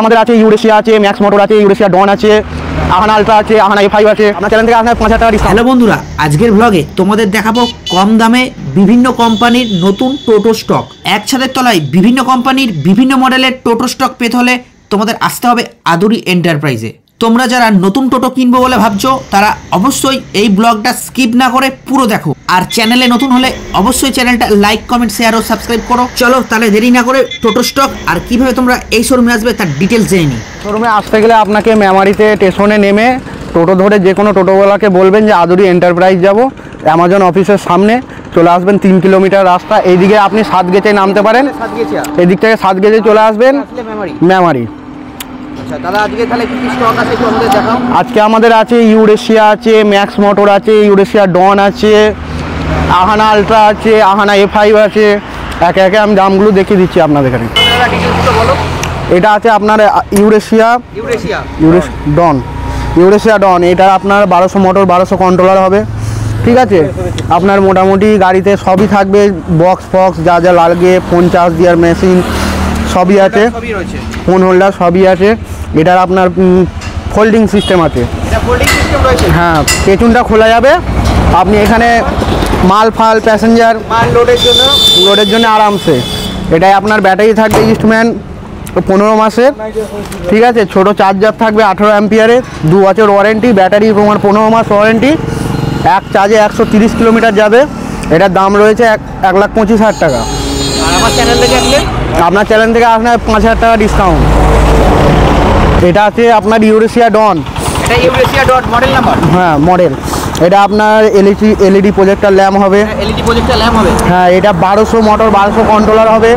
আমাদের আছে ইউরেশিয়া আছে, ম্যাক্স মোটর আছে, ইউরেশিয়া ডন আছে, আহানা আলট্রা আছে, আহানা এ5 আছে। আপনার চ্যানেল থেকে আপনার 5,000 টাকা ডিসকাউন্ট। হ্যালো বন্ধুরা, আজকের ব্লগে তোমাদের দেখাবো কম দামে বিভিন্ন কোম্পানির নতুন টোটো স্টক। এক ছাদের তলায় বিভিন্ন কোম্পানির বিভিন্ন মডেলের টোটো স্টক পেতে হলে তোমাদের আসতে হবে আদুরি এন্টারপ্রাইজে। তোমরা যারা নতুন টোটো কিনবো বলে ভাবছো তারা অবশ্যই এই ব্লগটা স্কিপ না করে পুরো দেখো। আর চ্যানেলে নতুন হলে অবশ্যই চ্যানেলটা লাইক, কমেন্ট, শেয়ার ও সাবস্ক্রাইব করো। চলো তাহলে দেরি না করে টোটো স্টক আর কিভাবে তোমরা এই শোরুমে আসবে তার ডিটেলস জেনে নিই। শোরুমে আসতে গেলে আপনাকে মেমারিতে স্টেশনে নেমে টোটো ধরে যে কোনো টোটোওয়ালাকে বলবেন যে আদুরি এন্টারপ্রাইজ যাব, অ্যামাজন অফিসের সামনে চলে আসবেন। 3 কিলোমিটার রাস্তা। এইদিকে আপনি 7 গেটে নামতে পারেন, এদিক থেকে 7 গেটে চলে আসবেন মেমারি। আজকে আমাদের আছে ইউরেশিয়া আছে, ম্যাক্স মোটর আছে, ইউরেশিয়া ডন আছে, আহানা আলট্রা আছে, আহানা এ5 আছে। একে একে আমি দামগুলো দেখিয়ে দিচ্ছি আপনাদের এখানে। এটা আছে আপনার ইউরেশিয়া ডন। এটা আপনার 1200 মোটর, 1200 কন্ট্রোলার হবে। ঠিক আছে, আপনার মোটামুটি গাড়িতে সবই থাকবে, বক্স ফক্স যা যা লাগে, ফোন চার্জ দেওয়ার মেশিন সবই আছে, ফোন হোল্ডার সবই আছে। এটার আপনার ফোল্ডিং সিস্টেম আছে। হ্যাঁ, পেছনটা খোলা যাবে। আপনি এখানে মাল ফাল প্যাসেঞ্জার লোডের জন্য আরামসে। এটাই আপনার ব্যাটারি থাকবে ইস্টম্যান 15 মাসের। ঠিক আছে, ছোট চার্জার থাকবে 18 অ্যাম্পিয়ারের, 2 বছর ওয়ারেন্টি। ব্যাটারি তোমার 15 মাস ওয়ারেন্টি। এক চার্জে 130 কিলোমিটার যাবে। এটার দাম রয়েছে 1,25,000 টাকা। আপনার চ্যানেল থেকে আপনার 5,000 টাকা ডিসকাউন্ট। এটা আছে আপনার ইউরেশিয়া ডন। হ্যাঁ, মডেল। এটা আপনার এলইডি প্রজেক্টর ল্যাম্প হবে। হ্যাঁ, এটা 1200 মোটর, 1200 কন্ট্রোলার হবে।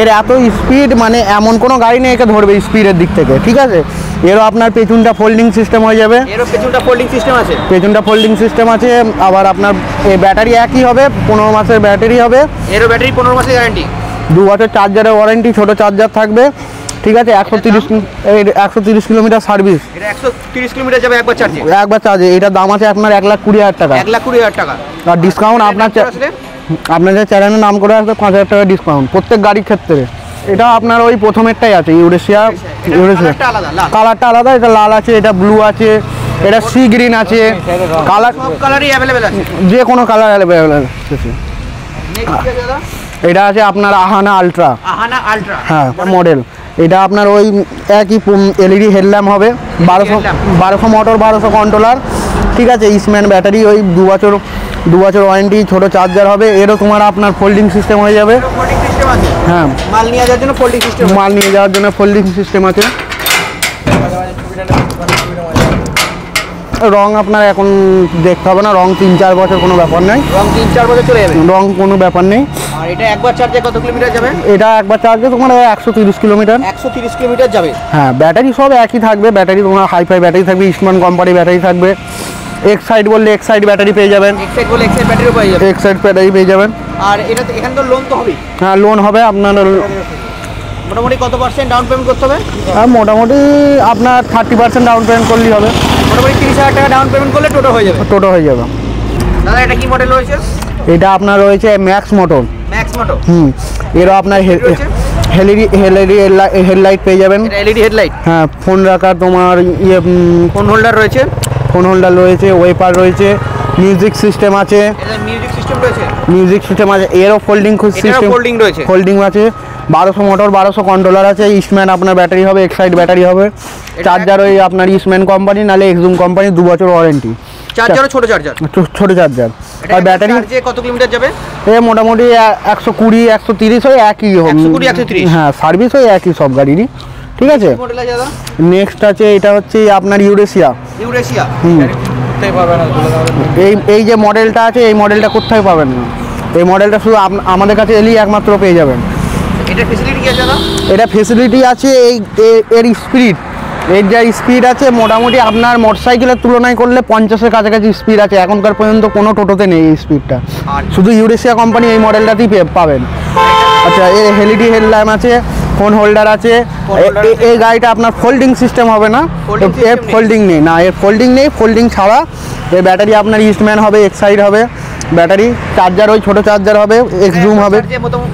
এর এত স্পিড, মানে এমন কোনো গাড়ি নেই একে ধরবে স্পিডের দিক থেকে। ঠিক আছে, এরও আপনার পেছনটা ফোল্ডিং সিস্টেম হয়ে যাবে। পেছনটা ফোল্ডিং সিস্টেম আছে। আবার আপনার ব্যাটারি একই হবে, 15 মাসের ব্যাটারি হবে। 15 মাসের গ্যারান্টি, 2 বছর চার্জারের ওয়ারেন্টি। ছোট চার্জার থাকবে। ঠিক আছে, 130 কিলোমিটার সার্ভিস। 130 কিলোমিটার যাবে একবার চার্জে। এটার দাম আছে আপনার 1,20,000 টাকা। 1,20,000 টাকা। আর ডিসকাউন্ট আপনাদের চ্যানেলের নাম করে আসবে 5,000 টাকা ডিসকাউন্ট প্রত্যেক গাড়ির ক্ষেত্রে। এটা আপনার ওই প্রথমেরটাই আছে ইউরেশিয়া। কালারটা আলাদা। এটা লাল আছে, এটা ব্লু আছে, এটা সি গ্রিন আছে। কালারই অ্যাভেলেবেল আছে, যে কোনো কালার অ্যাভেলেবেল আছে। এটা আছে আপনার আহানা আলট্রা। হ্যাঁ, মডেল। এটা আপনার ওই একই এলইডি হেডল্যাম্প হবে। 1200 মোটর, 1200 কন্ট্রোলার। ঠিক আছে, ইস্টম্যান ব্যাটারি, ওই 2 বছর ওয়ারেন্টি। ছোট চার্জার হবে। এরও তোমার আপনার ফোল্ডিং সিস্টেম হয়ে যাবে। হ্যাঁ, মাল নিয়ে যাওয়ার জন্য ফোল্ডিং সিস্টেম আছে। রং আপনার এখন দেখতে হবে না, রং 3-4 বছর কোনো ব্যাপার নেই। রং 3-4 বছর চলে যাবে, রং কোনো ব্যাপার নেই। আর এটা একবার চার্জে কত কিলোমিটার যাবে? এটা একবার চার্জে তোমার 130 কিলোমিটার। 130 কিলোমিটার যাবে। হ্যাঁ, ব্যাটারি সব একই থাকবে। ব্যাটারি তোমার হাইফাই ব্যাটারি থাকবে, ইস্টম্যান কোম্পানি ব্যাটারি থাকবে। এক্সাইড বললে এক্সাইড ব্যাটারি পেয়ে যাবেন। এক্সাইড ব্যাটারি পেয়ে যাবেন। আর এটা এখানে তো লোন তো হবে? হ্যাঁ, লোন হবে। আপনার মোটামুটি কত পার্সেন্ট ডাউন পেমেন্ট করতে হবে? হ্যাঁ, মোটামুটি আপনার 30% ডাউন পেমেন্ট করলেই হবে। মোটামুটি 30,000 টাকা ডাউন পেমেন্ট করলে টোটো হয়ে যাবে। দাদা, এটা কি মডেল রয়েছে? এটা আপনার রয়েছে ম্যাক্স মোটর। এরও আপনার এলইডি হেডলাইট পেয়ে যাবেন। LED headlight. হ্যাঁ, ফোন রাখার তোমার ফোন হোল্ডার রয়েছে, ওয়েপার রয়েছে, মিউজিক সিস্টেম আছে। এরও ফোল্ডিং আছে। 1200 মোটর, 1200 কন্ট্রোলার আছে। ইস্টম্যান আপনার ব্যাটারি হবে, এক্সাইড ব্যাটারি হবে। চার্জার ওই আপনার ইস্টম্যান কোম্পানি, নাহলে এক্সুম কোম্পানি, 2 বছর ওয়ারেন্টি। ছোট চার্জার। আর ব্যাটারি কত কিলোমিটার যাবে? মোটামুটি 120, 130 ওই একই। 120, হ্যাঁ, সার্ভিস ওই একই সব গাড়িরই। ঠিক আছে, নেক্সট আছে এটা হচ্ছে আপনার ইউরেশিয়া। এই যে মডেলটা আছে, এই মডেলটা কোথায় পাবেন না। এই মডেলটা শুধু আমাদের কাছে এলেই একমাত্র পেয়ে যাবেন। এটা ফেসিলিটি আছে। এর যা স্পিড আছে, মোটামুটি আপনার মোটরসাইকেলের তুলনায় করলে 50-এর কাছাকাছি স্পিড আছে। এখনকার পর্যন্ত কোনো টোটোতে নেই এই স্পিডটা। শুধু ইউরেশিয়া কোম্পানি এই মডেলটাতেই পাবেন। আচ্ছা, এলইডি হেডল্যাম্প আছে, ফোন হোল্ডার আছে। এই গাড়িটা আপনার ফোল্ডিং সিস্টেম হবে না, এর ফোল্ডিং নেই। ফোল্ডিং ছাড়া। এর ব্যাটারি আপনার ইস্টম্যান হবে, এক্সাইড হবে। ব্যাটারি। চার্জার ওই ছোটো চার্জার হবে, এক্সজুম হবে।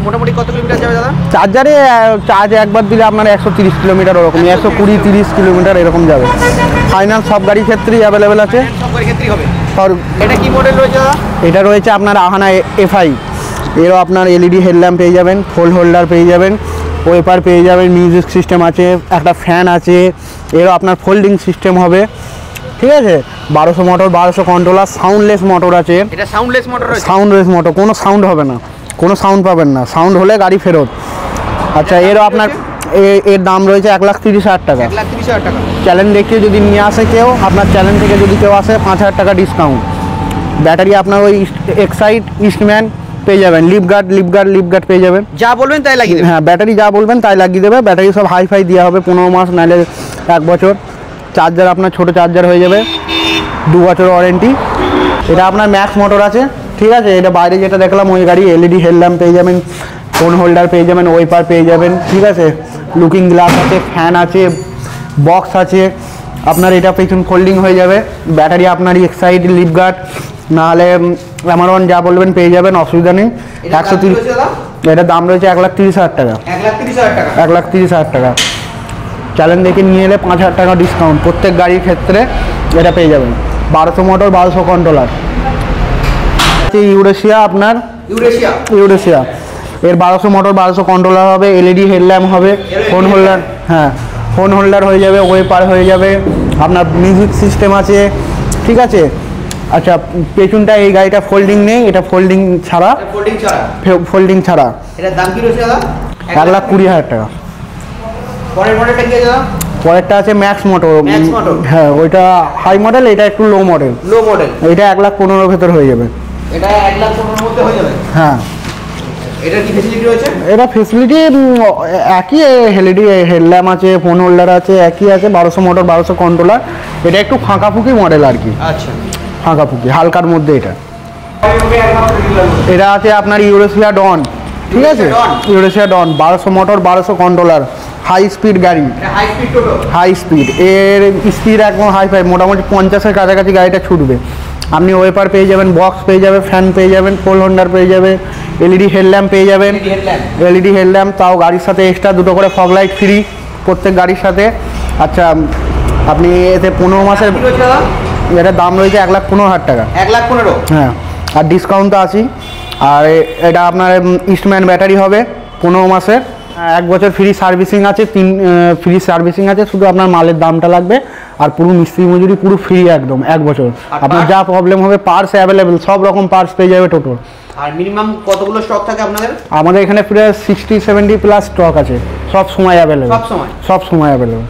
মোটামুটি কত কিলোমিটার যাবে দাদা? চার্জারে চার্জ একবার দিলে আপনার 130 কিলোমিটার, ওরকম 120-30 কিলোমিটার এরকম যাবে। ফাইনাল সব গাড়ির ক্ষেত্রেই অ্যাভেলেবেল আছে। সব গাড়ির ক্ষেত্রেই হবে। এটা কি মডেল রয়েছে দাদা? এটা রয়েছে আপনার আহানা FI। এরও আপনার এলইডি হেডল্যাম্প পেয়ে যাবেন, ফোল্ড হোল্ডার পেয়ে যাবেন, ওয়েপার পেয়ে যাবেন, মিউজিক সিস্টেম আছে, একটা ফ্যান আছে। এরও আপনার ফোল্ডিং সিস্টেম হবে, ঠিক আছে। 1200 মোটর, 1200 কন্ট্রোলার, সাউন্ডলেস মোটর আছে। এটা সাউন্ডলেস মোটর রয়েছে? সাউন্ডলেস মোটর, কোনো সাউন্ড হবে না, কোনো সাউন্ড পাবেন না, সাউন্ড হলে গাড়ি ফেরত। আচ্ছা, এরও আপনার এর দাম রয়েছে 1,30,000 টাকা। 1,30,000 টাকা। চ্যালেঞ্জ দেখিয়ে যদি নিয়ে আসে কেউ, আপনার চ্যালেঞ্জ থেকে যদি কেউ আসে 5,000 টাকা ডিসকাউন্ট। ব্যাটারি আপনার ওই এক্সাইট, ইস্টম্যান পেয়ে যাবেন, লিপগার্ড পেয়ে যাবেন। যা বলবেন তাই লাগিয়ে দেবেন? হ্যাঁ, ব্যাটারি যা বলবেন তাই লাগিয়ে দেবে। ব্যাটারি সব হাই দেওয়া হবে, 15 মাস নাহলে 1 বছর। চার্জার আপনার ছোটো চার্জার হয়ে যাবে, 2 বছর ওয়ারেন্টি। এটা আপনার ম্যাক্স মোটর আছে, ঠিক আছে। এটা বাইরে যেটা দেখলাম ওই গাড়ি, এলইডি হেডল্যাম্প পেয়ে যাবেন, ফোন হোল্ডার পেয়ে যাবেন, ওয়েপার পেয়ে যাবেন, ঠিক আছে। লুকিং গ্লাস আছে, ফ্যান আছে, বক্স আছে। আপনার এটা পেছন ফোল্ডিং হয়ে যাবে। ব্যাটারি আপনার এক্সাইড, লিপগার্ড নাহলে অ্যামারন যা বলবেন পেয়ে যাবেন, অসুবিধা নেই। 130। এটার দাম রয়েছে 1,30,000 টাকা। 1,30,000 টাকা। 1,30,000 টাকা। চ্যালেঞ্জ দেখে নিয়ে এলে 5,000 টাকা ডিসকাউন্ট প্রত্যেক গাড়ির ক্ষেত্রে এটা পেয়ে যাবেন। 1200 মোটর, 1200 কন্ট্রোলার। ইউরেশিয়া আপনার, ইউরেশিয়া এর 1200 মোটর, 1200 কন্ট্রোলার হবে, এলইডি হেডল্যাম্প হবে, ফোন হোল্ডার, হ্যাঁ ফোন হোল্ডার হয়ে যাবে, ওয়েপার হয়ে যাবে, আপনার মিউজিক সিস্টেম আছে, ঠিক আছে। আচ্ছা, পেছনটা এই গাড়িটা ফোল্ডিং নেই, এটা ফোল্ডিং ছাড়া। ফোল্ডিং ছাড়া। এটার দাম কি রয়েছে দাদা? 1,20,000 টাকা। পরের মডেলটা কি আছে দাদা? পরেরটা আছে ম্যাক্স মোটর। হ্যাঁ, ওইটা হাই মডেল, এটা একটু লো মডেল। এটা 1,15,000 ভেতর হয়ে যাবে। এটা 1,15,000 মধ্যে হয়ে যাবে? হ্যাঁ। এটার কি ফ্যাসিলিটি রয়েছে? এটা ফ্যাসিলিটি একই, এলইডি হেডল্যাম্প আছে, ফোন হোল্ডার আছে, একই আছে। 1200 মোটর, 1200 কন্ট্রোলার। এটা একটু ফাঁকাফুঁকি মডেল আর কি। আচ্ছা, ফাঁকাফুঁকি হালকার মধ্যে এটা। এটা আছে আপনার ইউরেশিয়া ডন, ঠিক আছে। ইউরেশিয়া ডন 1200 মোটর, 1200 কন্ট্রোলার, হাই স্পিড গাড়ি। হাই স্পিড, এর স্পিড একদম হাই মোটামুটি 50-এর কাছাকাছি গাড়িটা ছুটবে। আপনি ওয়েপার পেয়ে যাবেন, বক্স পেয়ে যাবেন, ফ্যান পেয়ে যাবেন, ফোল হোল্ডার পেয়ে যাবে, এলইডি হেডল্যাম্প পেয়ে যাবেন। এলইডি হেডল্যাম্প তাও গাড়ির সাথে এক্সট্রা 2টো করে ফগ লাইট ফ্রি প্রত্যেক গাড়ির সাথে। আচ্ছা, আপনি এতে 15 মাসের, এটার দাম রয়েছে 1,15,000 টাকা। 1,15,000? হ্যাঁ, আর ডিসকাউন্ট তো আছেই। আর এটা আপনার ইস্টম্যান ব্যাটারি হবে, 15 মাসের, 1 বছর ফ্রি সার্ভিসিং আছে, 3 ফ্রি সার্ভিসিং আছে। শুধু আপনার মালের দামটা লাগবে, আর পুরো মিস্ত্রি মজুরি পুরো ফ্রি একদম 1 বছর। আপনার যা প্রবলেম হবে, পার্টস অ্যাভেলেবেল, সব রকম পার্টস পেয়ে যাবে টোটাল। আর মিনিমাম কতগুলো স্টক থাকে আপনাদের? আমাদের এখানে প্রায় 60-70 প্লাস স্টক আছে, সব সময় অ্যাভেলেবেল। সব সময় অ্যাভেলেবেল।